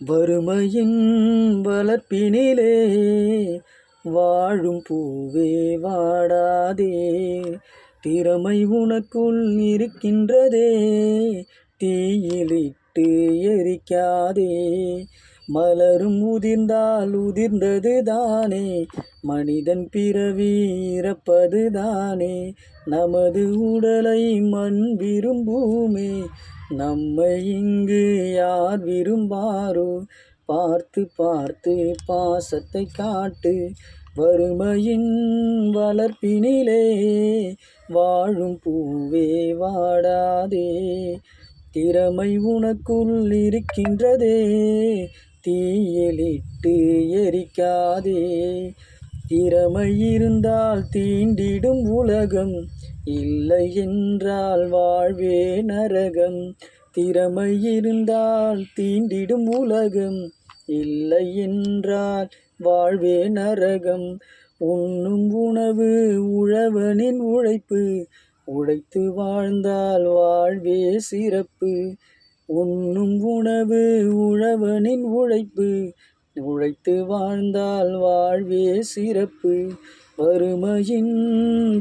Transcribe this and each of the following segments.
வறுமையின் வளர்ப்பினிலே வாழும் பூவே வாடாதே, திறமை உனக்குள் இருக்கின்றதே, தீயிலிட்டு எரிக்காதே. மலரும் உதிர்ந்தால் உதிர்ந்தது தானே, மனிதன் பிறவி இறப்பது தானே. நமது உடலை மண் விரும்புமே, நம்மை இங்கு யார் விரும்பாரோ. பார்த்து பார்த்து பாசத்தை காட்டு, வறுமையின் வளர்ப்பினிலே வாழும் பூவே வாடாதே, திறமை உனக்குள் இருக்கின்றதே, தீயிலிட்டு எரிக்காதே. திறமை இருந்தால் தீண்டிடும் உலகம், இல்லை என்றால் வாழ்வே நரகம். திறமை இருந்தால் தீண்டிடும் உலகம், இல்லை என்றால் வாழ்வே நரகம். உண்ணும் உணவு உழவனின் உழைப்பு, உழைத்து வாழ்ந்தால் வாழ்வே சிறப்பு. உண்ணும் உணவு உழவனின் உழைப்பு, உழைத்து வாழ்ந்தால் வாழ்வே சிறப்பு. வறுமையின்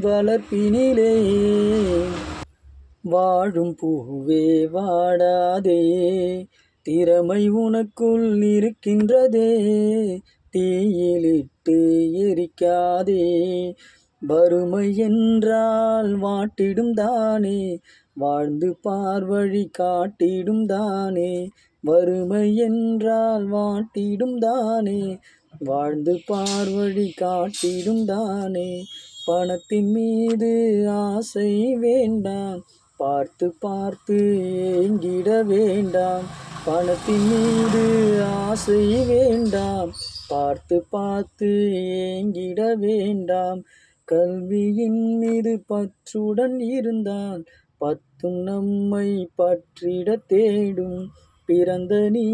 வளர்ப்பினிலே வாழும் பூவே வாடாதே, திறமை உனக்குள் இருக்கின்றதே, தீயிலிட்டு எரிக்காதே. வறுமை என்றால் வாட்டிடும் தானே, வாழ்ந்து பார்வழி காட்டிடும் தானே. வறுமை என்றால் வாட்டிடும் தானே, வாழ்ந்து பார்வழி காட்டிடும் தானே. பணத்தின் மீது ஆசை வேண்டாம், பார்த்து பார்த்து ஏங்கிட வேண்டாம். பணத்தின் மீது ஆசை வேண்டாம், பார்த்து பார்த்து ஏங்கிட வேண்டாம். கல்வியின் மீது பற்றுடன் இருந்தால் பத்தும் நம்மை பற்றிட தேடும். பிறந்த நீ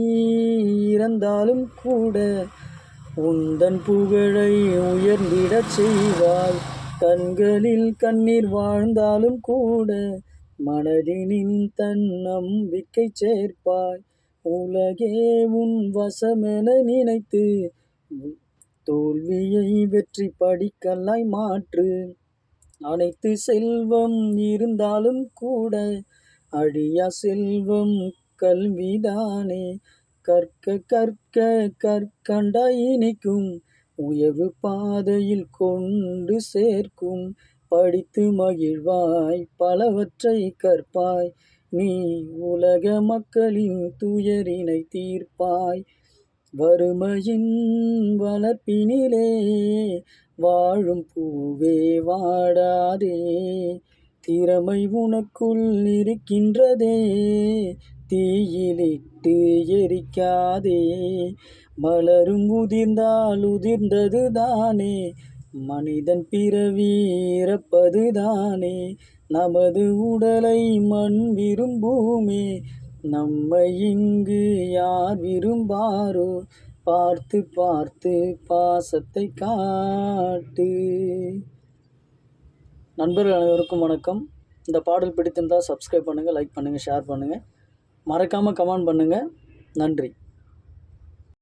இறந்தாலும் கூட உந்தன் புகழை உயர்ந்திடச் செய்வாய். கண்களில் கண்ணீர் வாழ்ந்தாலும் கூட மனதினின் தன் நம்பிக்கை சேர்ப்பாய். உலகே உன் வசமென நினைத்து தோல்வியை வெற்றி படிக்கல்லாய் மாற்று. அனைத்து செல்வம் இருந்தாலும் கூட அழியா செல்வம் கல்விதானே. கற்க கற்க கற்கண்டாய் இனிக்கும், உயர்வு பாதையில் கொண்டு சேர்க்கும். படித்து மகிழ்வாய், பலவற்றை கற்பாய், நீ உலக மக்களின் துயரினை தீர்ப்பாய். வறுமையின் வளர்ப்பினிலே வாழும் பூவே வாடாதே, திறமை உனக்குள் இருக்கின்றதே, தீயிலிட்டு எரிக்காதே. மலரும் உதிர்ந்தால் உதிர்ந்தது தானே, மனிதன் பிறவி இறப்பது தானே. நமது உடலை மண் விரும்புமே, நம்மை இங்கு யார் விரும்பாரோ. பார்த்து பார்த்து பாசத்தை காட்டு. நண்பர்கள் அனைவருக்கும் வணக்கம். இந்த பாடல் பிடித்திருந்தால் சப்ஸ்கிரைப் பண்ணுங்கள், லைக் பண்ணுங்கள், ஷேர் பண்ணுங்கள், மறக்காமல் கமெண்ட் பண்ணுங்கள். நன்றி.